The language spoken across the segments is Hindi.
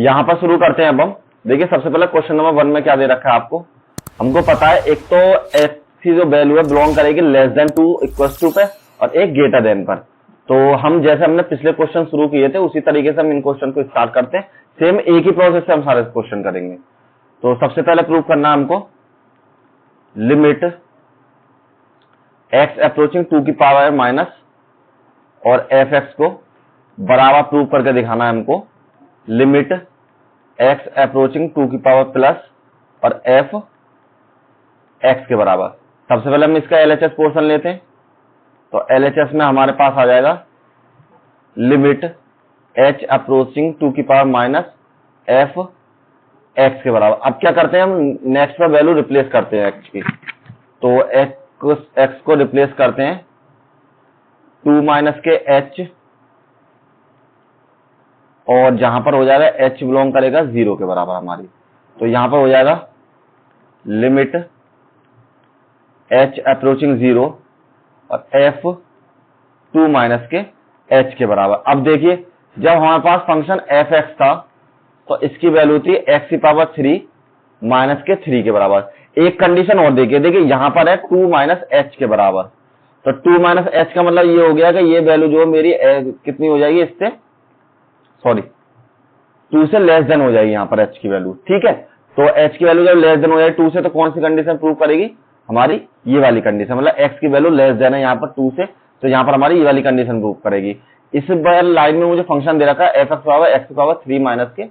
यहां पर शुरू करते हैं। अब हम देखिए सबसे पहले क्वेश्चन नंबर 1 में क्या दे रखा है आपको। हमको पता है एक तो x की जो वैल्यू है बिलोंग करेगी लेस देन 2 इक्वल्स टू पे और एक ग्रेटर देन पर। तो हम जैसे हमने पिछले क्वेश्चन शुरू किए थे उसी तरीके से हम इन क्वेश्चन को स्टार्ट करते हैं। सेम एक ही प्रोसेस से हम सारे क्वेश्चन करेंगे। तो सबसे पहले प्रूव करना है हमको लिमिट x अप्रोचिंग 2 की पावर माइनस और fx को बराबर प्रूव करके दिखाना है हमको लिमिट x अप्रोचिंग 2 की पावर प्लस और f x के बराबर। सबसे पहले हम इसका LHS पोर्शन लेते हैं। तो LHS में हमारे पास आ जाएगा लिमिट h अप्रोचिंग 2 की पावर माइनस f x के बराबर। अब क्या करते हैं हम नेक्स्ट पर वैल्यू रिप्लेस करते हैं x की। तो x को रिप्लेस करते हैं 2 माइनस के h और जहां पर हो जाएगा h बिलोंग करेगा 0 के बराबर हमारी। तो यहां पर हो जाएगा लिमिट h अप्रोचिंग 0 और f 2 माइनस के h के बराबर। अब देखिए जब हमारे पास फंक्शन fx था तो इसकी वैल्यू थी x की पावर 3 माइनस के 3 के बराबर। एक कंडीशन और देखिए यहां पर है 2 माइनस h के बराबर। तो 2 माइनस h का मतलब ये हो गया कि ये वैल्यू जो मेरी कितनी हो जाएगी, इससे सॉरी 2 से लेस देन हो जाएगी यहां पर h की वैल्यू। ठीक है, तो h की वैल्यू जब लेस देन हो जाएगी 2 से तो कौन सी कंडीशन प्रूव करेगी हमारी, ये वाली कंडीशन। मतलब x की वैल्यू लेस देन है यहाँ पर 2 से, तो यहाँ पर हमारी ये वाली कंडीशन प्रूव करेगी। इस लाइन में मुझे फंक्शन दे रखा है f x की पावर 3 माइनस के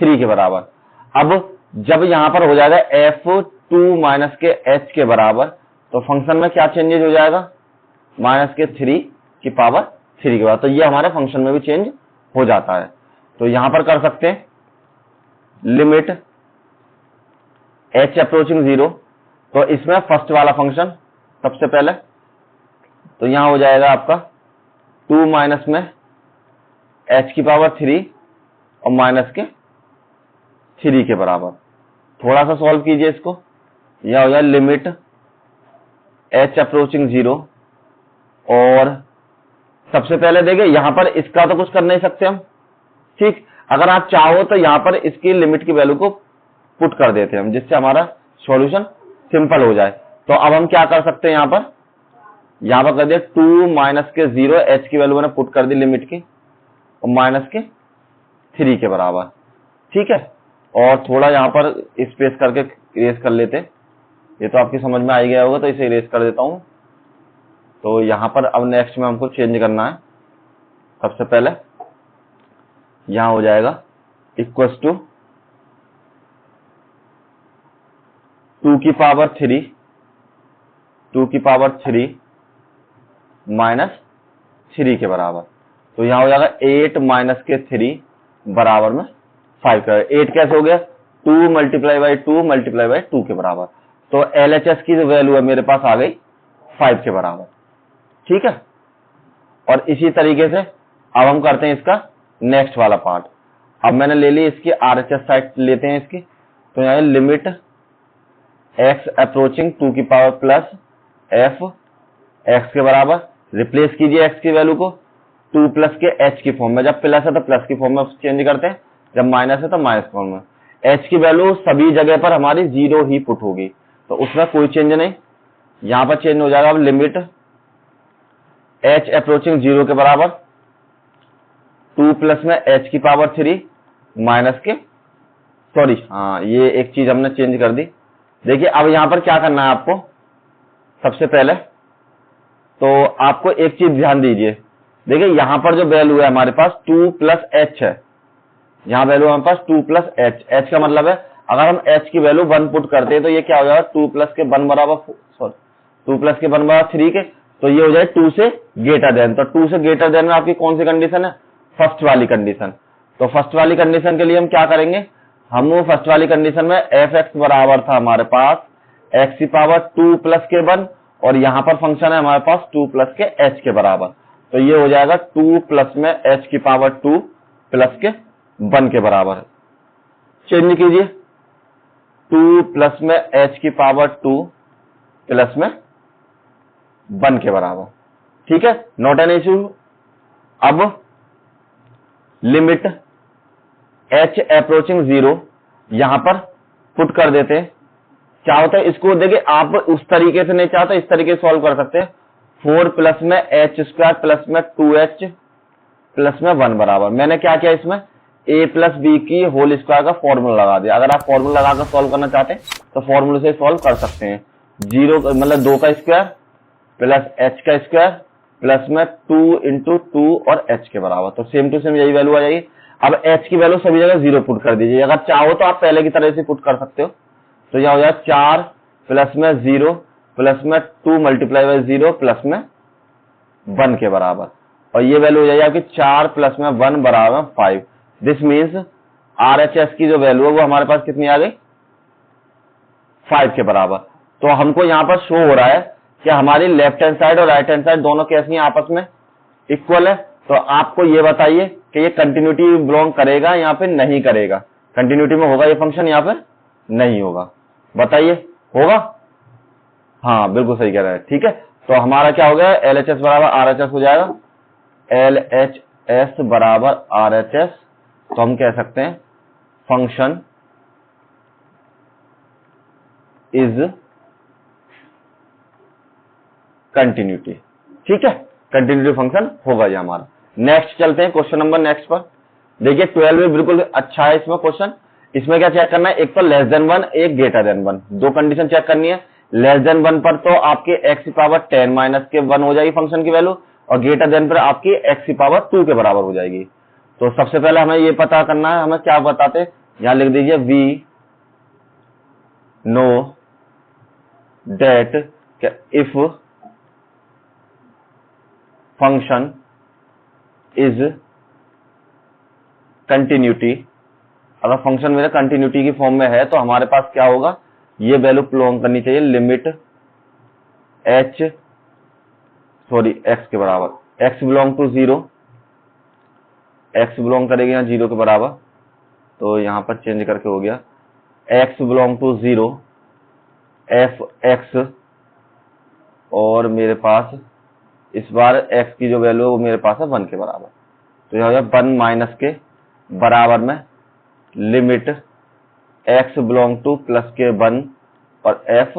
3 के बराबर। अब जब यहाँ पर हो जाएगा f 2 माइनस के h के बराबर तो फंक्शन में क्या चेंजेज हो जाएगा, माइनस के 3 की पावर 3 के बराबर। तो ये हमारे फंक्शन में भी चेंज हो जाता है। तो यहां पर कर सकते हैं लिमिट h अप्रोचिंग 0। तो इसमें फर्स्ट वाला फंक्शन सबसे पहले तो यहां हो जाएगा आपका 2 माइनस में h की पावर 3 और माइनस के 3 के बराबर। थोड़ा सा सॉल्व कीजिए इसको। यह हो जाए लिमिट h अप्रोचिंग 0 और सबसे पहले देखिए यहां पर इसका तो कुछ कर नहीं सकते हम। ठीक, अगर आप चाहो तो यहां पर इसकी लिमिट की वैल्यू को पुट कर देते हैं हम, जिससे हमारा सॉल्यूशन सिंपल हो जाए। तो अब हम क्या कर सकते हैं यहां पर कर दिया 2 माइनस के 0 h की वैल्यू मैंने पुट कर दी लिमिट की और माइनस के 3 के बराबर। ठीक है, और थोड़ा यहां पर स्पेस करके इरेज कर लेते। ये तो आपकी समझ में आ ही गया होगा, तो इसे इरेज कर देता हूं। तो यहां पर अब नेक्स्ट में हमको चेंज करना है। सबसे पहले यहां हो जाएगा इक्वल्स टू 2 की पावर 3 माइनस 3 के बराबर। तो यहां हो जाएगा 8 माइनस के 3 बराबर में 5 का। 8 कैसे हो गया, 2 मल्टीप्लाई बाई 2 के बराबर। तो LHS की जो वैल्यू है मेरे पास आ गई 5 के बराबर। ठीक है, और इसी तरीके से अब हम करते हैं इसका नेक्स्ट वाला पार्ट। अब मैंने ले ली इसकी RHS साइड लेते हैं इसकी। तो यहां लिमिट x अप्रोचिंग 2 की पावर प्लस f x के बराबर। रिप्लेस कीजिए x की वैल्यू को 2 प्लस के h की फॉर्म में। जब प्लस है तो प्लस की फॉर्म में चेंज करते हैं, जब माइनस है तो माइनस फॉर्म में। h की वैल्यू सभी जगह पर हमारी 0 ही पुट होगी, तो उसमें कोई चेंज नहीं। यहां पर चेंज हो जाएगा अब लिमिट h अप्रोचिंग 0 के बराबर 2 प्लस में h की पावर 3 माइनस के सॉरी ये एक चीज हमने चेंज कर दी। देखिए अब यहां पर क्या करना है आपको। सबसे पहले तो आपको एक चीज ध्यान दीजिए। देखिए यहां पर जो वैल्यू है हमारे पास 2 प्लस h है। यहां वैल्यू हमारे पास 2 प्लस h का मतलब है अगर हम h की वैल्यू 1 पुट करते हैं तो ये क्या हो जाएगा 2 प्लस के 1 बराबर 3 के। तो ये हो जाए 2 से ग्रेटर देन। तो 2 से ग्रेटर देन में आपकी कौन सी कंडीशन है, फर्स्ट वाली कंडीशन। तो फर्स्ट वाली कंडीशन के लिए हम क्या करेंगे, हम फर्स्ट वाली कंडीशन में fx बराबर था हमारे पास x की पावर 2 प्लस के 1 और यहां पर फंक्शन है हमारे पास 2 प्लस के h के बराबर। तो ये हो जाएगा 2 प्लस में h की पावर 2 प्लस के 1 के बराबर। चेंज कीजिए 2 प्लस में h की पावर 2 प्लस में 1 के बराबर। ठीक है, नॉट एन इश्यू। अब लिमिट h अप्रोचिंग 0 यहां पर पुट कर देते हैं। क्या होता है, इसको देखिए आप उस तरीके से नहीं चाहते, इस तरीके से सॉल्व कर सकते हैं। 4 प्लस में h स्क्वायर प्लस में 2h प्लस में 1 बराबर, मैंने क्या किया इसमें a प्लस बी की होल स्क्वायर का फॉर्मूला लगा दिया। अगर आप फॉर्मूला लगाकर सॉल्व करना चाहते हैं तो फॉर्मूले से सॉल्व कर सकते हैं। 0 मतलब 2 का स्क्वायर प्लस h का स्क्वायर प्लस में 2 इंटू 2 और h के बराबर, तो सेम टू सेम यही वैल्यू आ जाएगी। अब h की वैल्यू सभी जगह 0 पुट कर दीजिए। अगर चाहो तो आप पहले की तरह से पुट कर सकते हो, तो यह हो जाएगा 4 प्लस में 0 प्लस में 2 मल्टीप्लाई बाय 0 प्लस में 1 के बराबर, और ये वैल्यू हो जाएगी आपकी 4 प्लस में 1 बराबर 5। दिस मीन्स RHS की जो वैल्यू है वो हमारे पास कितनी आ गई, 5 के बराबर। तो हमको यहाँ पर शो हो रहा है कि हमारी लेफ्ट हैंड साइड और राइट हैंड साइड दोनों कैसी हैं, आपस में इक्वल है। तो आपको ये बताइए कि ये कंटिन्यूटी बिलोंग करेगा या फिर नहीं करेगा। कंटिन्यूटी में होगा ये फंक्शन, यहाँ पे नहीं होगा, बताइए होगा? हाँ बिल्कुल सही कह रहे हैं, ठीक है। तो हमारा क्या हो गया, LHS बराबर RHS हो जाएगा। LHS बराबर RHS, तो हम कह सकते हैं फंक्शन इज कंटिन्यूटी, ठीक है, कंटिन्यूटी फंक्शन होगा ये हमारा। नेक्स्ट चलते हैं क्वेश्चन नंबर नेक्स्ट पर। देखिए 12 में बिल्कुल अच्छा है इसमें क्वेश्चन। इसमें क्या चेक करना है, एक तो लेस देन 1 एक ग्रेटर देन 1, दो कंडीशन चेक करनी है। लेस देन 1 पर तो आपके x की पावर 10 माइनस के 1 हो जाएगी फंक्शन की वैल्यू, और ग्रेटर देन पर आपकी x की पावर 2 के बराबर हो जाएगी। तो सबसे पहले हमें ये पता करना है, हमें क्या बताते हैं, यहां लिख दीजिए we know that if function is continuity. अगर फंक्शन मेरे कंटिन्यूटी की फॉर्म में है तो हमारे पास क्या होगा, ये वैल्यू बिलोंग करनी चाहिए लिमिट x के बराबर, x belong to 0, x belong करेगी यहाँ 0 के बराबर, तो यहां पर चेंज करके हो गया x बिलोंग टू 0 f(x), और मेरे पास इस बार x की जो वैल्यू है वो मेरे पास है 1 के बराबर। तो यह हो गया 1 माइनस के बराबर में limit x belong two plus के 1 और f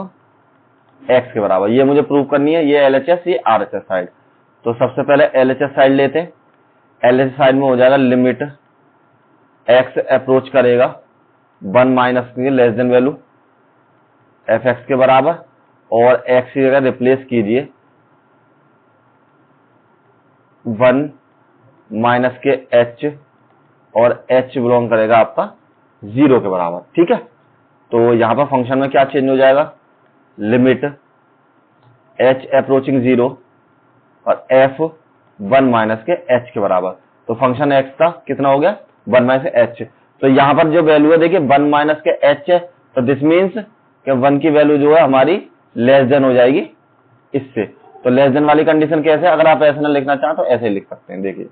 x के बराबर। ये मुझे प्रूव करनी है, ये LHS ये RHS साइड। तो सबसे पहले LHS साइड लेते हैं। LHS साइड में हो जाएगा लिमिट x अप्रोच करेगा 1 माइनस की लेस देन वैल्यू fx के बराबर, और x की जगह रिप्लेस कीजिए 1 माइनस के h, और h बिलोंग करेगा आपका 0 के बराबर, ठीक है। तो यहां पर फंक्शन में क्या चेंज हो जाएगा, लिमिट h अप्रोचिंग 0 और f 1 माइनस के h के बराबर। तो फंक्शन x का कितना हो गया, 1 माइनस h। तो यहां पर जो वैल्यू है देखिए 1 माइनस के h है, तो दिस मीन्स कि 1 की वैल्यू जो है हमारी लेस देन हो जाएगी इससे। तो लेस देन वाली कंडीशन कैसे, अगर आप ऐसे ना लिखना चाहें तो ऐसे ही लिख सकते हैं। देखिए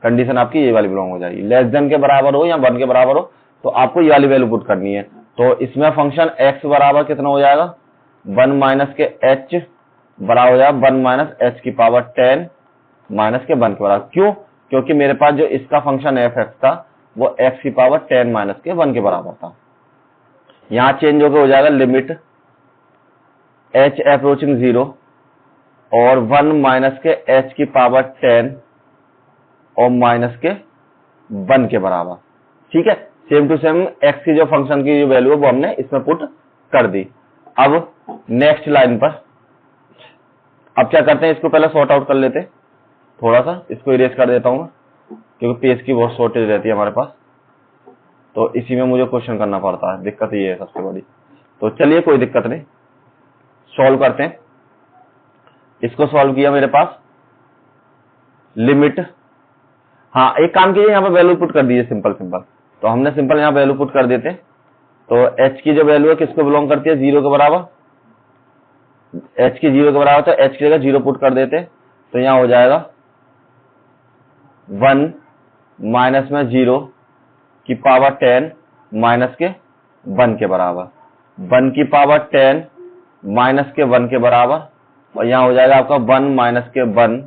कंडीशन आपकी ये वाली बिलोंग हो जाएगी, लेस देन के बराबर हो या 1 के बराबर हो तो आपको ये वाली वैल्यू पुट करनी है। तो इसमें फंक्शन x बराबर कितना हो जाएगा, 1 माइनस के h बराबर हो जाएगा 1 माइनस h की पावर 10 माइनस के 1 के बराबर। क्यों, क्योंकि मेरे पास जो इसका फंक्शन f(x) था वो x की पावर 10 माइनस के 1 के बराबर था। यहां चेंज होकर हो जाएगा लिमिट h अप्रोचिंग 0 और 1 माइनस के h की पावर 10 और माइनस के 1 के बराबर, ठीक है। सेम टू सेम x की जो फंक्शन की जो वैल्यू है वो हमने इसमें पुट कर दी। अब नेक्स्ट लाइन पर अब क्या करते हैं, इसको पहले सॉर्ट आउट कर लेते हैं। थोड़ा सा इसको इरेज कर देता हूं क्योंकि पेज की बहुत शॉर्टेज रहती है हमारे पास, तो इसी में मुझे क्वेश्चन करना पड़ता है, दिक्कत ये है सबसे बड़ी। तो चलिए कोई दिक्कत नहीं, सॉल्व करते हैं। इसको सॉल्व किया मेरे पास लिमिट, हाँ एक काम कीजिए यहाँ पर वैल्यू पुट कर दीजिए सिंपल सिंपल। तो हमने सिंपल यहाँ वैल्यू पुट कर देते हैं। तो h की जो वैल्यू है किसको बिलोंग करती है, 0 के बराबर, h की 0 के बराबर, तो h की जगह 0 पुट कर देते हैं। तो यहाँ हो जाएगा 1 माइनस में 0 की पावर 10 माइनस के 1 के बराबर, 1 की पावर 10 माइनस के 1 के बराबर, और यहाँ हो जाएगा आपका 1 माइनस के 1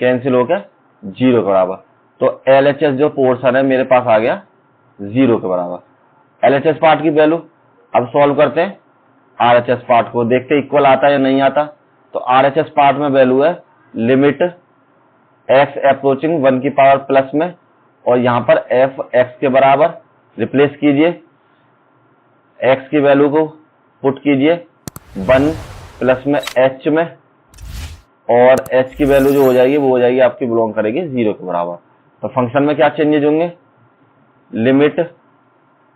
कैंसिल हो गया 0 के बराबर। तो LHS जो पोर्शन है मेरे पास आ गया 0 के बराबर। एलएचएस पार्ट की वैल्यू अब सॉल्व करते हैं आरएचएस पार्ट को, देखते हैं इक्वल आता है या नहीं आता। तो आरएचएस पार्ट में वैल्यू है लिमिट एक्स अप्रोचिंग 1 की पावर प्लस में, और यहां पर एफ एक्स के बराबर रिप्लेस कीजिए, एक्स की वैल्यू को पुट कीजिए 1 प्लस में एच में, और एच की वैल्यू जो हो जाएगी वो हो जाएगी आपकी बिलोंग करेगी 0 के बराबर। तो फंक्शन में क्या चेंजेज होंगे, लिमिट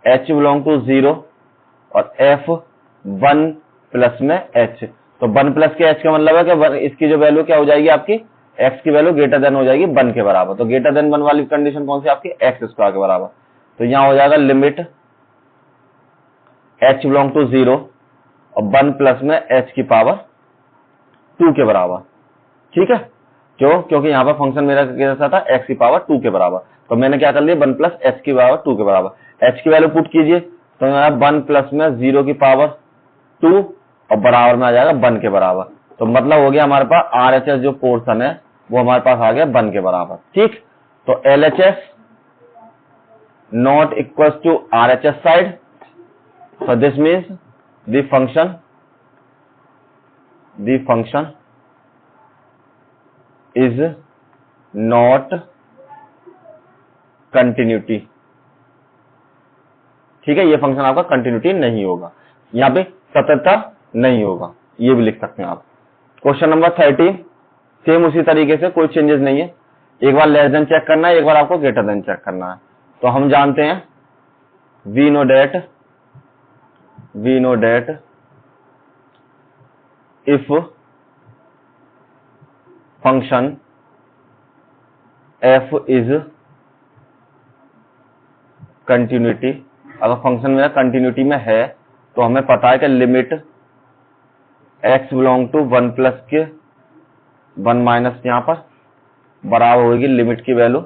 एच बिलोंग टू 0 और एफ 1 प्लस में एच। तो 1 प्लस के एच का मतलब है कि इसकी जो वैल्यू क्या हो जाएगी आपकी, एक्स की वैल्यू ग्रेटर देन हो जाएगी 1 के बराबर। तो ग्रेटर देन 1 वाली कंडीशन कौन सी आपकी, एक्स स्क्वायर के बराबर। तो यहां हो जाएगा लिमिट एच बिलोंग टू 0 और 1 प्लस में एच की पावर 2 के बराबर। ठीक है, क्यों, क्योंकि यहां पर फंक्शन मेरा कैसा था, एक्स की पावर 2 के बराबर। तो मैंने क्या कर लिया, 1 प्लस एच की पावर 2 के बराबर। एच की वैल्यू पुट कीजिए तो 1 प्लस में 0 की पावर 2 और बराबर में आ जाएगा 1 के बराबर। तो मतलब हो गया हमारे पास आरएचएस जो पोर्शन है वो हमारे पास आ गया 1 के बराबर। ठीक, तो LHS not equal to RHS side, so this means the function is not continuity। ठीक है, ये फंक्शन आपका कंटिन्यूटी नहीं होगा, यहां पे सततता नहीं होगा, ये भी लिख सकते हैं आप। क्वेश्चन नंबर 13 सेम उसी तरीके से, कोई चेंजेस नहीं है। एक बार लेस देन चेक करना है, एक बार आपको ग्रेटर देन चेक करना है। तो हम जानते हैं we know that if function f is continuity, अगर फंक्शन मेरा कंटिन्यूटी में है तो हमें पता है कि limit x belong to 1 plus के 1 माइनस यहां पर बराबर होगी लिमिट की वैल्यू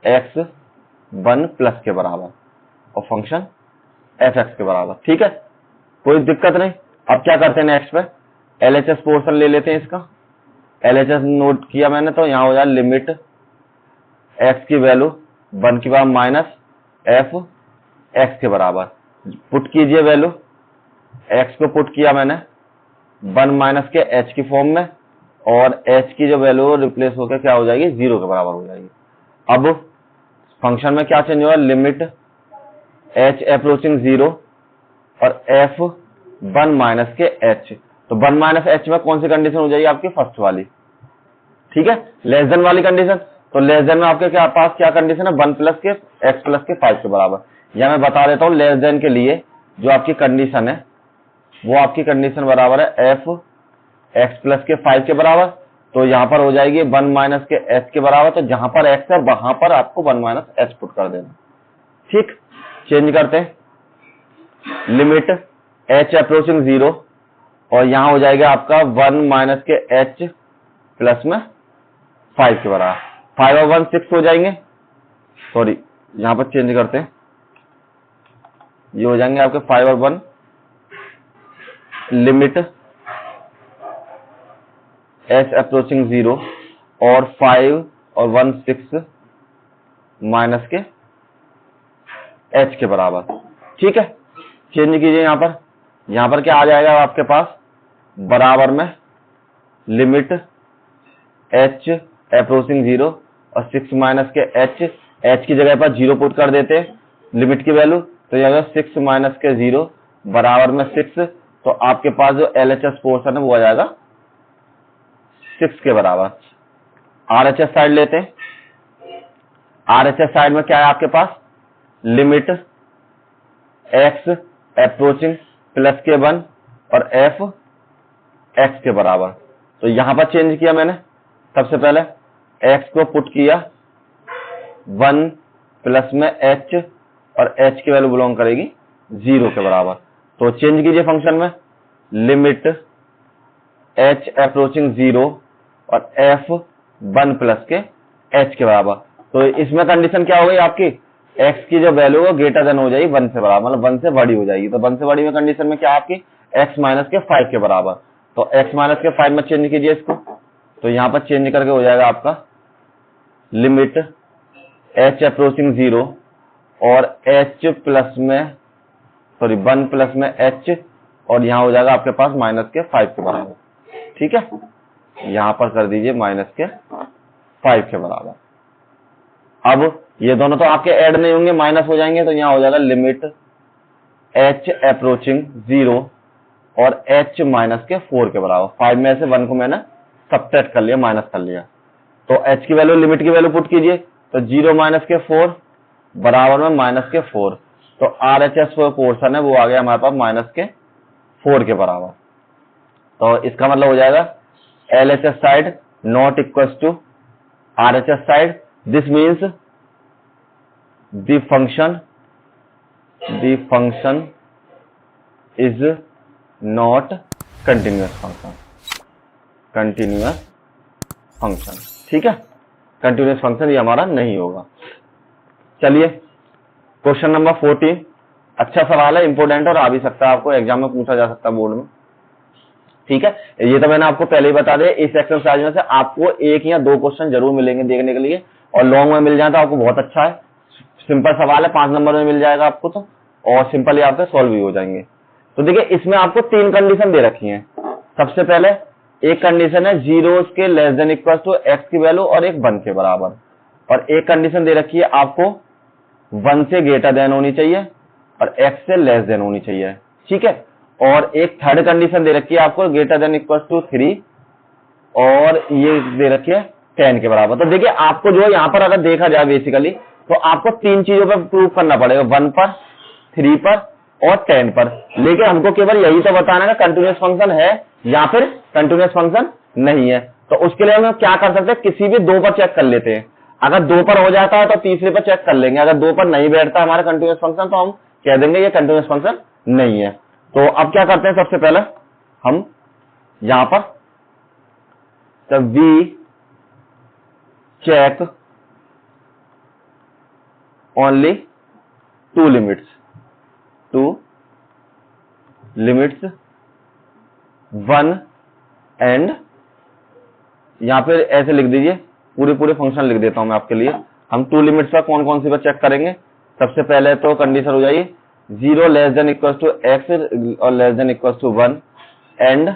x 1 प्लस के बराबर और फंक्शन fx के बराबर। ठीक है, कोई दिक्कत नहीं। अब क्या करते हैं नेक्स्ट पे, एलएचएस पोर्शन ले लेते हैं इसका। एलएचएस नोट किया मैंने, तो यहां हो जाए लिमिट एक्स की वैल्यू 1 की पावर माइनस एफ एक्स के बराबर। पुट कीजिए वैल्यू, एक्स को पुट किया मैंने 1 माइनस के एच की फॉर्म में, और एच की जो वैल्यू रिप्लेस होकर क्या हो जाएगी, 0 के बराबर हो जाएगी। अब फंक्शन में क्या चेंज होगा, लिमिट एच अप्रोचिंग 0 और एफ 1 माइनस के एच। तो 1 माइनस एच में कौन सी कंडीशन हो जाएगी आपकी, फर्स्ट वाली। ठीक है, लेस देन वाली कंडीशन। तो लेस देन में आपके क्या पास क्या कंडीशन है, 1 प्लस के एक्स प्लस के 5 के बराबर। या मैं बता देता हूं लेस देन के लिए जो आपकी कंडीशन है वो आपकी कंडीशन बराबर है एफ एक्स प्लस के 5 के बराबर। तो यहां पर हो जाएगी 1 माइनस के एच के बराबर। तो जहां पर एक्स है वहां पर आपको 1 माइनस एच पुट कर देना। ठीक, चेंज करते हैं, लिमिट एच अप्रोचिंग 0 और यहां हो जाएगा आपका 1 माइनस के एच प्लस में 5 के बराबर। 5 और 1 6 हो जाएंगे, सॉरी यहां पर चेंज करते हैं, ये हो जाएंगे आपके 5 और 1 लिमिट एच अप्रोचिंग 0 और 5 और 1 6 माइनस के एच के बराबर। ठीक है, चेंज कीजिए यहां पर क्या आ जाएगा आपके पास, बराबर में लिमिट एच अप्रोचिंग 0 और 6 माइनस के एच की जगह पर 0 पुट कर देते हैं लिमिट की वैल्यू। तो यह 6 माइनस के 0 बराबर में 6। तो आपके पास जो एलएचएस पोर्शन है वो आ जाएगा 6 के बराबर। आरएचएस साइड लेते हैं, आरएचएस साइड में क्या है आपके पास, लिमिट एक्स अप्रोचिंग प्लस के 1 और एफ एक्स के बराबर। तो यहां पर चेंज किया मैंने, सबसे पहले एक्स को पुट किया 1 प्लस में एच और एच की वैल्यू बिलोंग करेगी 0 के बराबर। तो चेंज कीजिए फंक्शन में, लिमिट एच अप्रोचिंग 0 और एफ 1 प्लस के एच के बराबर। तो इसमें कंडीशन क्या हो गई आपकी, एक्स की जो वैल्यू है ग्रेटर देन हो जाएगी 1 से बराबर, मतलब 1 से बड़ी हो जाएगी। तो 1 से बड़ी में कंडीशन में क्या आपकी, एक्स माइनस के 5 के बराबर। तो एक्स माइनस के 5 में चेंज कीजिए इसको, तो यहां पर चेंज करके हो जाएगा आपका लिमिट एच अप्रोचिंग 0 और h प्लस में सॉरी 1 प्लस में h, और यहां हो जाएगा आपके पास माइनस के 5 के बराबर। ठीक है, यहां पर कर दीजिए माइनस के 5 के बराबर। अब ये दोनों तो आपके ऐड नहीं होंगे, माइनस हो जाएंगे, तो यहां हो जाएगा लिमिट h अप्रोचिंग 0 और h माइनस के 4 के बराबर। 5 में से 1 को मैंने सब्ट्रैक्ट कर लिया, माइनस कर लिया, तो h की वैल्यू, लिमिट की वैल्यू पुट कीजिए, तो 0 माइनस के 4 बराबर में माइनस के 4, तो RHS पोर्शन है वो आ गया हमारे पास माइनस के 4 के बराबर। तो इसका मतलब हो जाएगा LHS side not equal to RHS side, this means the function is not continuous function. ठीक है, कंटिन्यूअस फंक्शन ये हमारा नहीं होगा। चलिए क्वेश्चन नंबर 14, अच्छा सवाल है, इंपोर्टेंट, और आ भी सकता है, आपको एग्जाम में पूछा जा सकता है बोर्ड में। ठीक है, ये तो मैंने आपको पहले ही बता दिया, इस एक्सरसाइज में से आपको 1 या 2 क्वेश्चन जरूर मिलेंगे देखने के लिए, और लॉन्ग में मिल जाए तो आपको बहुत अच्छा है। सिंपल सवाल है, 5 नंबर में मिल जाएगा आपको, तो और सिंपली आपके सॉल्व भी हो जाएंगे। तो देखिए इसमें आपको 3 कंडीशन दे रखी है। सबसे पहले एक कंडीशन है 0 के less than equal to x की वैल्यू और एक 1 के बराबर, और एक कंडीशन दे रखी है आपको 1 से ग्रेटर देन होनी चाहिए और x से लेस देन होनी चाहिए। ठीक है, और एक थर्ड कंडीशन दे रखी है आपको ग्रेटर देन इक्वल टू 3, और ये दे रखी है 10 के बराबर। तो देखिए आपको जो यहाँ पर अगर देखा जाए बेसिकली, तो आपको 3 चीजों पर प्रूव करना पड़ेगा, 1 पर, 3 पर और 10 पर। लेकिन हमको केवल यही तो बताना है कंटिन्यूअस फंक्शन है या फिर कंटिन्यूअस फंक्शन नहीं है। तो उसके लिए हम क्या कर सकते हैं, किसी भी 2 पर चेक कर लेते हैं। अगर 2 पर हो जाता है तो तीसरे पर चेक कर लेंगे। अगर 2 पर नहीं बैठता हमारा कंटिन्यूअस फंक्शन, तो हम कह देंगे ये कंटिन्यूअस फंक्शन नहीं है। तो अब क्या करते हैं, सबसे पहले हम यहां पर we check only 2 limits 1 and, यहां पे ऐसे लिख दीजिए, पूरे फंक्शन लिख देता हूं मैं आपके लिए। हम 2 लिमिट्स पर कौन कौन सी पर चेक करेंगे। सबसे पहले तो कंडीशन हो जाइए 0 less than equal to X और less than equal to 1 and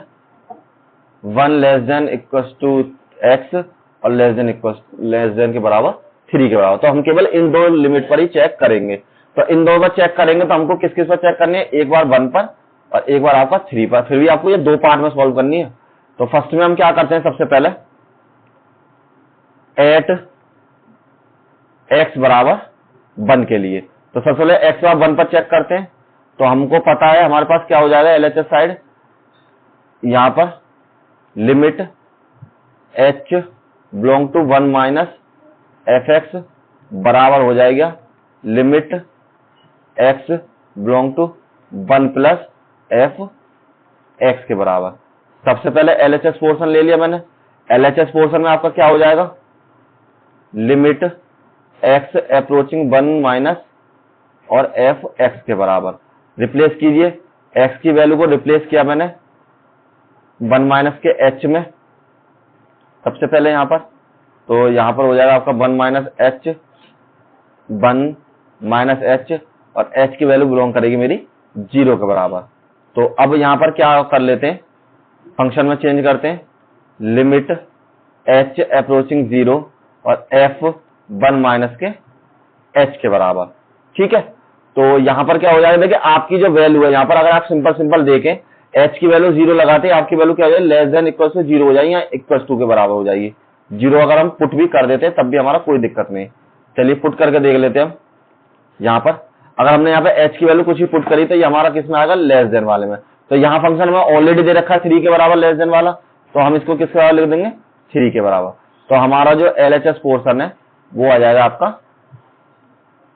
1 less than equal to X और लेस देन के बराबर 3 के बराबर। तो हम केवल इन 2 लिमिट पर ही चेक करेंगे। तो इन 2 पर चेक करेंगे तो हमको किस किस पर चेक करनी है, एक बार 1 पर और एक बार आपका 3 पर। फिर भी आपको ये 2 पार्ट में सॉल्व करनी है। तो फर्स्ट में हम क्या करते हैं, सबसे पहले एट एक्स बराबर 1 के लिए, तो सबसे पहले एक्स बराबर 1 पर चेक करते हैं। तो हमको पता है हमारे पास क्या हो जाएगा, एलएचएस साइड यहां पर limit h belong to 1 minus f x बराबर हो जाएगा limit x belong to 1 plus f x के बराबर। सबसे पहले एलएचएस पोर्शन ले लिया मैंने। एलएचएस पोर्शन में आपका क्या हो जाएगा, लिमिट एक्स अप्रोचिंग 1 माइनस और एफ एक्स के बराबर। रिप्लेस कीजिए, एक्स की वैल्यू को रिप्लेस किया मैंने 1 माइनस के एच में सबसे पहले यहां पर, तो यहां पर हो जाएगा आपका 1 माइनस एच और एच की वैल्यू बिलोंग करेगी मेरी 0 के बराबर। तो अब यहां पर क्या कर लेते हैं, फंक्शन में चेंज करते हैं, लिमिट एच अप्रोचिंग 0 और एफ 1 माइनस के एच के बराबर। ठीक है, तो यहां पर क्या हो जाएगा, देखिए आपकी जो वैल्यू है यहां पर, अगर आप सिंपल देखें, एच की वैल्यू 0 लगाते हैं, आपकी वैल्यू क्या हो जाएगी, लेस देन इक्वल टू 0 हो जाएगी या इक्वल टू के बराबर हो जाएगी। 0 अगर हम पुट भी कर देते हैं तब भी हमारा कोई दिक्कत नहीं। चलिए पुट करके देख लेते हैं हम। यहां पर अगर हमने यहाँ पे एच की वैल्यू कुछ भी पुट करी तो ये हमारा किस में आएगा, लेस देन वाले में। तो यहाँ फंक्शन में ऑलरेडी दे रखा है 3 के बराबर लेस देन वाला, तो हम इसको किसके बराबर लिख देंगे, 3 के बराबर। तो हमारा जो एलएचएस पोर्शन है वो आ जाएगा आपका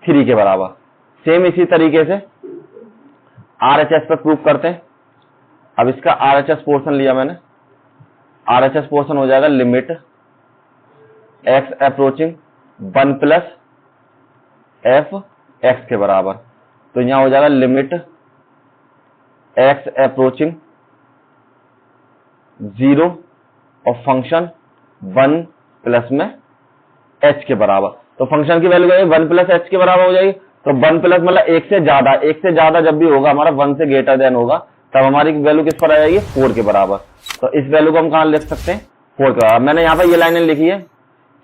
3 के बराबर। सेम इसी तरीके से आरएचएस पे प्रूव करते हैं। अब इसका आरएचएस पोर्शन लिया मैंने, आरएचएस पोर्शन हो जाएगा limit x approaching 1 plus f x के बराबर। तो यहां हो जाएगा लिमिट एक्स अप्रोचिंग 0 और फंक्शन 1 प्लस में एच के बराबर। तो फंक्शन की वैल्यू 1 प्लस एच के बराबर हो जाएगी। तो 1 प्लस मतलब एक से ज्यादा जब भी होगा हमारा 1 से ग्रेटर देन होगा, तब हमारी वैल्यू किस पर आ जाएगी, 4 के बराबर। तो इस वैल्यू को हम कहां लिख सकते हैं, 4 के बराबर। मैंने यहाँ पर ये लाइनें लिखी है,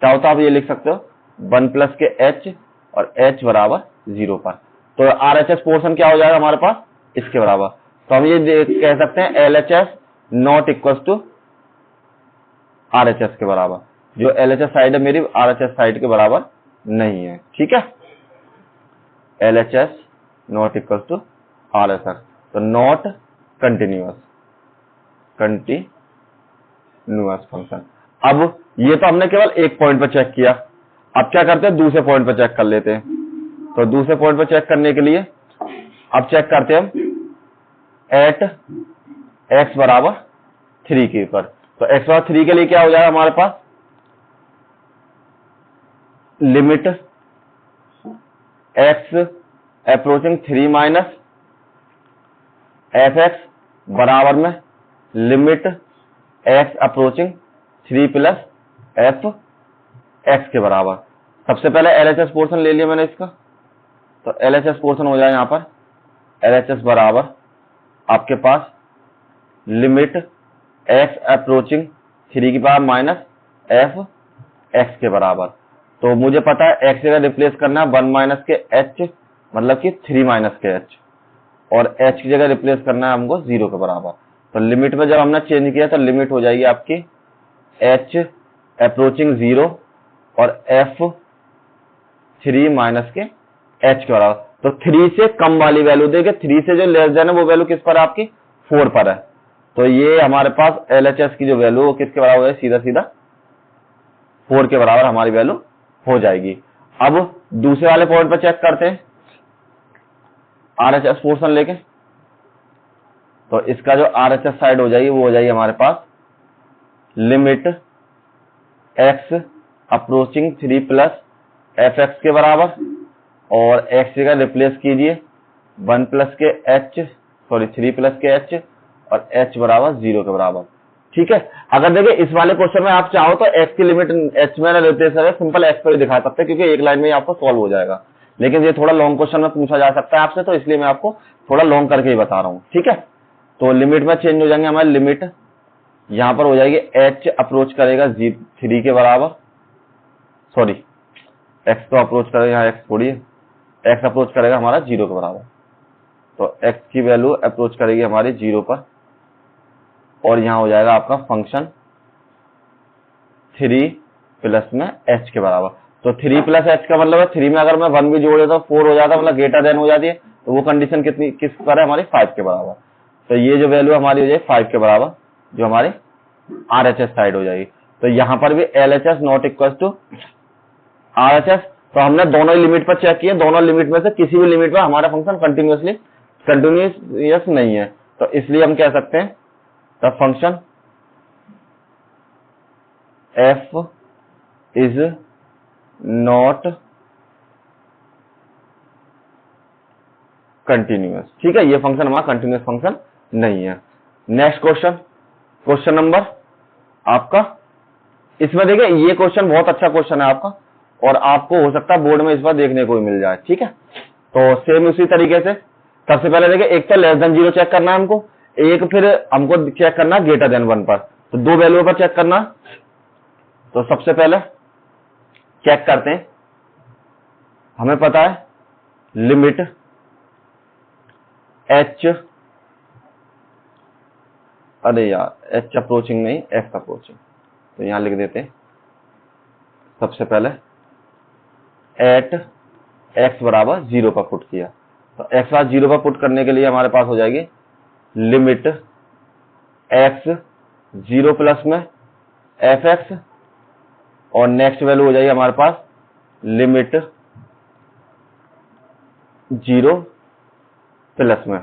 चाहो तो आप ये लिख सकते हो 1 प्लस के h और h बराबर 0 पर। तो RHS पोर्शन क्या हो जाएगा हमारे पास, इसके बराबर। तो हम ये कह सकते हैं LHS not equal to RHS के बराबर। जो LHS साइड है मेरी RHS साइड के बराबर नहीं है, ठीक है। LHS not equal to RHS, तो नॉट कंटिन्यूअस फंक्शन। अब ये तो हमने केवल एक पॉइंट पर चेक किया, अब क्या करते हैं, दूसरे पॉइंट पर चेक कर लेते हैं। तो दूसरे पॉइंट पर चेक करने के लिए अब चेक करते हैं हम एट x बराबर 3 के ऊपर। तो x बराबर 3 के लिए क्या हो जाएगा हमारे पास, limit x approaching 3 minus fx बराबर में limit x approaching 3 plus fx के बराबर। सबसे पहले LHS पोर्शन ले लिया मैंने इसका, तो LHS पोर्शन हो जाए यहां पर LHS बराबर आपके पास लिमिट x अप्रोचिंग 3 की पावर माइनस fx के बराबर। तो मुझे पता है x जगह रिप्लेस करना है 1 माइनस के h, मतलब कि 3 माइनस के h, और h की जगह रिप्लेस करना है हमको 0 के बराबर। तो लिमिट में जब हमने चेंज किया तो लिमिट हो जाएगी आपकी h अप्रोचिंग 0 और f 3 माइनस के h के बराबर। तो 3 से कम वाली वैल्यू देके 3 से जो लेस देन है वो वैल्यू किस पर है आपकी, 4 पर है। तो ये हमारे पास LHS की जो वैल्यू वो किसके बराबर है, सीधा सीधा 4 के बराबर हमारी वैल्यू हो जाएगी। अब दूसरे वाले पॉइंट पर चेक करते हैं RHS पोर्शन लेके। तो इसका जो RHS साइड हो जाएगी वो हो जाएगी हमारे पास limit x approaching 3 plus fx के बराबर, और x जगह रिप्लेस कीजिए 1 प्लस के h, 3 प्लस के h और h बराबर 0 के बराबर, ठीक है। अगर देखिए इस वाले क्वेश्चन में आप चाहो तो x की लिमिट h में रिप्लेस करें, सिंपल x पर ही दिखा सकते हैं क्योंकि एक लाइन में ही आपको सॉल्व हो जाएगा। लेकिन ये थोड़ा लॉन्ग क्वेश्चन में पूछा जा सकता है आपसे, तो इसलिए मैं आपको थोड़ा लॉन्ग करके ही बता रहा हूं, ठीक है। तो लिमिट में चेंज हो जाएंगे हमारी लिमिट, यहां पर हो जाएगी h अप्रोच करेगा 3 के बराबर, x तो अप्रोच करेगा, यहाँ x थोड़ी है, x अप्रोच करेगा हमारा 0 के बराबर। तो x की वैल्यू अप्रोच करेगी हमारी 0 पर, और यहां हो जाएगा आपका फंक्शन 3 प्लस में h के बराबर। तो 3 प्लस h का मतलब है 3 में अगर मैं 1 भी जोड़ देता हूं 4 हो जाता है, मतलब ग्रेटर देन हो जाती है। तो वो कंडीशन किस पर है हमारी, 5 के बराबर। तो ये जो वैल्यू हमारी हो जाएगी 5 के बराबर, जो हमारी RHS साइड हो जाएगी। तो यहां पर भी LHS not equal to RHS। तो हमने दोनों ही लिमिट पर चेक किए, दोनों लिमिट में से किसी भी लिमिट पर हमारा फंक्शन कंटिन्यूस नहीं है। तो इसलिए हम कह सकते हैं the function f is not continuous, ठीक है। ये फंक्शन हमारा कंटिन्यूस फंक्शन नहीं है। नेक्स्ट क्वेश्चन नंबर आपका, इसमें देखिए ये क्वेश्चन बहुत अच्छा क्वेश्चन है आपका, और आपको हो सकता है बोर्ड में इस बार देखने को ही मिल जाए, ठीक है। तो सेम उसी तरीके से सबसे पहले देखिए एक तो लेस देन 0 चेक करना है हमको, एक फिर हमको चेक करना है ग्रेटर देन 1 पर। तो दो वैल्यू पर चेक करना। तो सबसे पहले चेक करते हैं, हमें पता है लिमिट h, अरे यार h अप्रोचिंग नहीं x अप्रोचिंग, तो यहां लिख देते हैं सबसे पहले एट x बराबर 0 पर पुट किया। तो x बराबर 0 पर पुट करने के लिए हमारे पास हो जाएगी लिमिट x 0 प्लस में fx, और नेक्स्ट वैल्यू हो जाएगी हमारे पास लिमिट 0 प्लस में,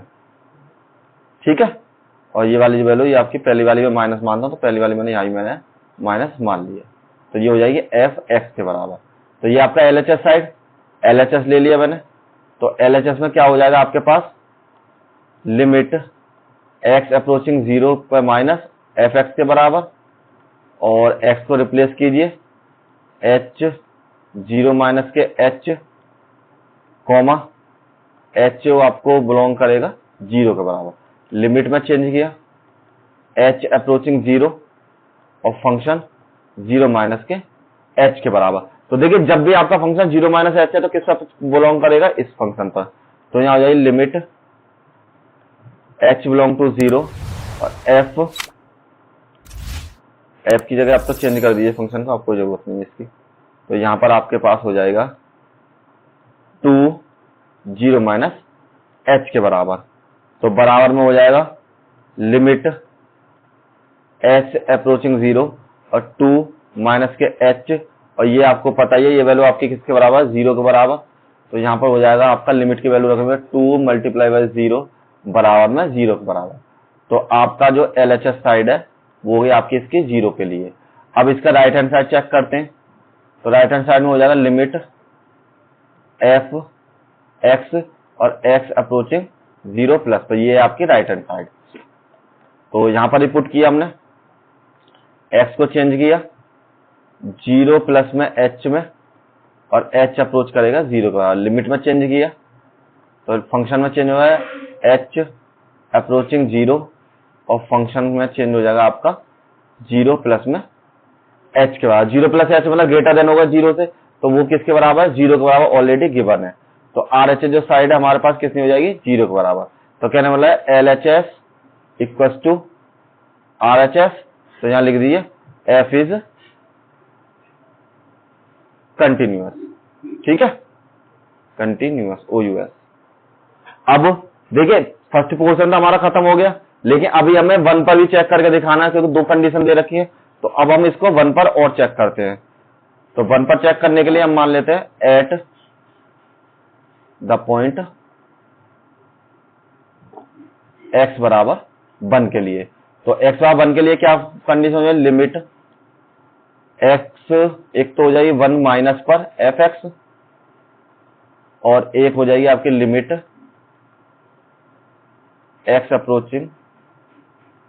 ठीक है। और ये वाली जो वैल्यू ये आपकी पहली वाली में माइनस मानता हूं, तो पहली वाली मैंने यहां मैंने माइनस मान लिया। तो ये हो जाएगी fx के बराबर। तो ये आपका LHS साइड, LHS ले लिया मैंने। तो LHS में क्या हो जाएगा आपके पास लिमिट x अप्रोचिंग 0 पर माइनस fx के बराबर, और x को रिप्लेस कीजिए h 0 माइनस के h कॉमा एच आपको बिलोंग करेगा 0 के बराबर, लिमिट में चेंज किया h अप्रोचिंग 0 और फंक्शन 0 माइनस के h के बराबर। तो देखिए जब भी आपका फंक्शन 0 माइनस h है तो किस पर बिलोंग करेगा, इस फंक्शन पर। तो यहाँ हो जाएगी लिमिट h बिलोंग टू 0 और f की जगह आप तो चेंज कर दीजिए फंक्शन को, आपको जरूरत नहीं है इसकी। तो यहाँ पर आपके पास हो जाएगा 2 0 माइनस h के बराबर। तो बराबर में हो जाएगा लिमिट h अप्रोचिंग 0 और 2 माइनस के h, और ये आपको पता ही है ये वैल्यू आपकी किसके बराबर, 0 के बराबर। तो यहाँ पर हो जाएगा आपका लिमिट की वैल्यू रखेंगे 2 मल्टीप्लाई बाई 0 बराबर में 0 के बराबर। तो आपका जो LHS साइड है वो होगी आपकी इसकी 0 के लिए। अब इसका राइट हैंड साइड चेक करते हैं। तो राइट हैंड साइड में हो जाएगा लिमिट f x और x अप्रोचिंग 0 प्लस, तो ये आपकी राइट हैंड साइड। तो यहां पर पुट किया हमने, x को चेंज किया 0 प्लस में h में और h अप्रोच करेगा 0 का, लिमिट में चेंज किया तो फंक्शन में चेंज हुआ है h अप्रोचिंग 0 और फंक्शन में चेंज हो जाएगा आपका 0 प्लस में h के बराबर। 0 प्लस h मतलब ग्रेटर देन होगा 0 से, तो वो किसके बराबर है, 0 के बराबर ऑलरेडी गिवन है। तो RHS जो साइड है हमारे पास कितनी हो जाएगी, 0 के बराबर। तो कहने वाला है LHS इक्वल टू RHS, तो यहां लिख दीजिए f इज कंटिन्यूअस, ठीक है, कंटिन्यूअस OUS। अब देखिए फर्स्ट पोर्शन तो हमारा खत्म हो गया, लेकिन अभी हमें 1 पर भी चेक करके दिखाना है क्योंकि 2 कंडीशन दे रखी है। तो अब हम इसको 1 पर और चेक करते हैं। तो 1 पर चेक करने के लिए हम मान लेते हैं एट द पॉइंट x बराबर 1 के लिए। तो x बराबर 1 के लिए क्या कंडीशन हो जाएगी, लिमिट x एक तो हो जाएगी 1 माइनस पर fx और एक हो जाएगी आपकी लिमिट x अप्रोचिंग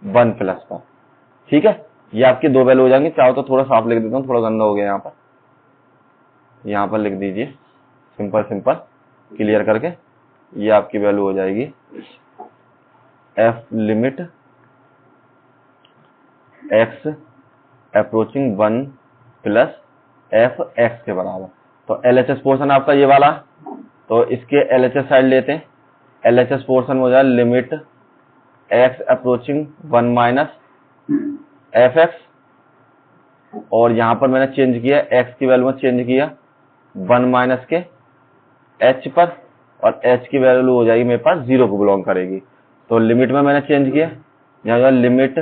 1 प्लस पर, ठीक है। ये आपकी 2 वैल्यू हो जाएंगी। चाहो तो थोड़ा साफ लिख देता हूं, थोड़ा गंदा हो गया यहाँ पर लिख दीजिए सिंपल सिंपल क्लियर करके। ये आपकी वैल्यू हो जाएगी f limit x approaching 1 plus f x के बराबर। तो LHS पोर्शन आपका ये वाला, तो इसके LHS साइड लेते हैं। LHS पोर्शन हो जाए limit x approaching 1 minus fx, और यहां पर मैंने चेंज किया x की वैल्यू में चेंज किया 1 माइनस के h पर, और h की वैल्यू हो जाएगी मेरे पास 0 को बिलोंग करेगी। तो लिमिट में मैंने चेंज किया, यहाँ लिमिट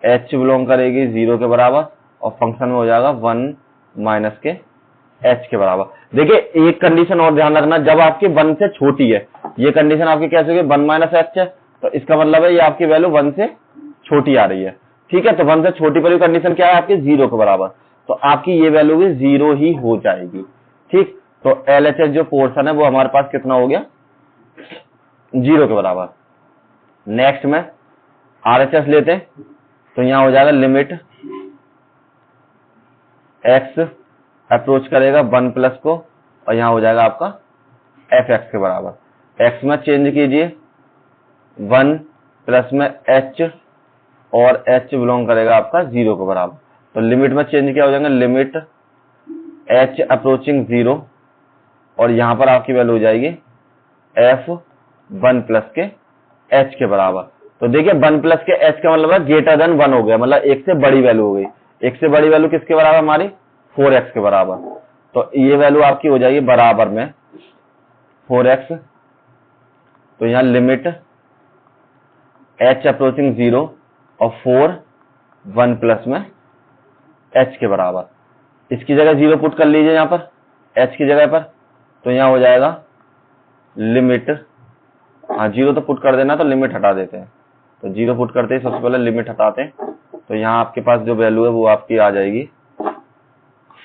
h बिलोंग करेगी 0 के बराबर और फंक्शन में हो जाएगा 1 माइनस के h के बराबर। देखिए एक कंडीशन और ध्यान रखना, जब आपकी 1 से छोटी है, ये कंडीशन आपकी कैसे होगी, 1 माइनस h है, तो इसका मतलब है ये आपकी वैल्यू 1 से छोटी आ रही है, ठीक है। तो 1 से छोटी वाली कंडीशन क्या है आपकी, 0 के बराबर, तो आपकी ये वैल्यू भी 0 ही हो जाएगी, ठीक। तो LHS जो पोर्शन है वो हमारे पास कितना हो गया, 0 के बराबर। नेक्स्ट में RHS लेते हैं, तो यहां हो जाएगा लिमिट x अप्रोच करेगा 1 प्लस को, और यहां हो जाएगा आपका fx के बराबर। x में चेंज कीजिए 1 प्लस में h, और h बिलोंग करेगा आपका 0 के बराबर। तो लिमिट में चेंज क्या हो जाएगा, लिमिट h अप्रोचिंग 0, और यहां पर आपकी वैल्यू हो जाएगी f 1 प्लस के h के बराबर। तो देखिए 1 प्लस के h का मतलब है ग्रेटर देन 1 हो गया, मतलब एक से बड़ी वैल्यू हो गई। एक से बड़ी वैल्यू किसके बराबर, हमारी 4x के बराबर। तो ये वैल्यू आपकी हो जाएगी बराबर में 4x। तो यहां लिमिट h अप्रोचिंग 0 और 4 1 प्लस में h के बराबर। इसकी जगह 0 पुट कर लीजिए यहां पर h की जगह पर, तो यहां हो जाएगा लिमिट, हाँ 0 तो पुट कर देना, तो लिमिट हटा देते हैं। तो 0 पुट करते ही सबसे पहले लिमिट हटाते हैं, तो यहां आपके पास जो वैल्यू है वो आपकी आ जाएगी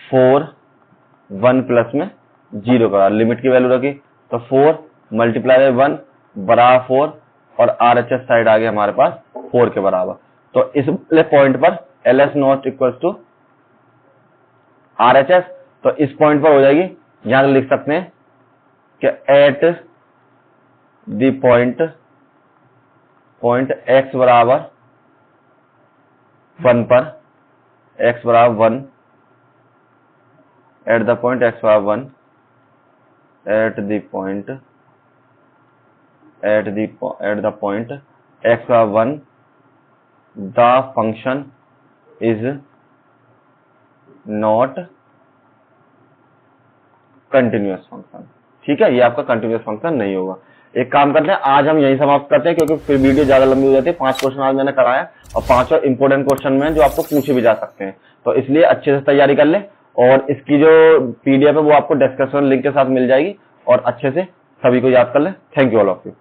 4 1 प्लस में 0 का, लिमिट की वैल्यू रखी तो 4 मल्टीप्लाई बाय 1 बराबर 4, और RHS साइड आ गया हमारे पास 4 के बराबर। तो इस पॉइंट पर LS not equal to RHS, तो इस पॉइंट पर हो जाएगी, यहां लिख सकते हैं कि एट द पॉइंट x बराबर 1 पर, x बराबर 1, एट द पॉइंट x बराबर 1, एट द पॉइंट x बराबर 1, the function is not continuous function. ठीक है, ये आपका कंटिन्यूअस फंक्शन नहीं होगा। एक काम करते हैं, आज हम यही समाप्त करते हैं क्योंकि फिर वीडियो ज्यादा लंबी हो जाती है। 5 क्वेश्चन आज मैंने कराया और 5 और इंपोर्टेंट क्वेश्चन में जो आपको पूछे भी जा सकते हैं, तो इसलिए अच्छे से तैयारी कर ले। और इसकी जो पीडीएफ है वो आपको डिस्क्रिप्शन लिंक के साथ मिल जाएगी और अच्छे से सभी को याद कर ले। Thank you all of you.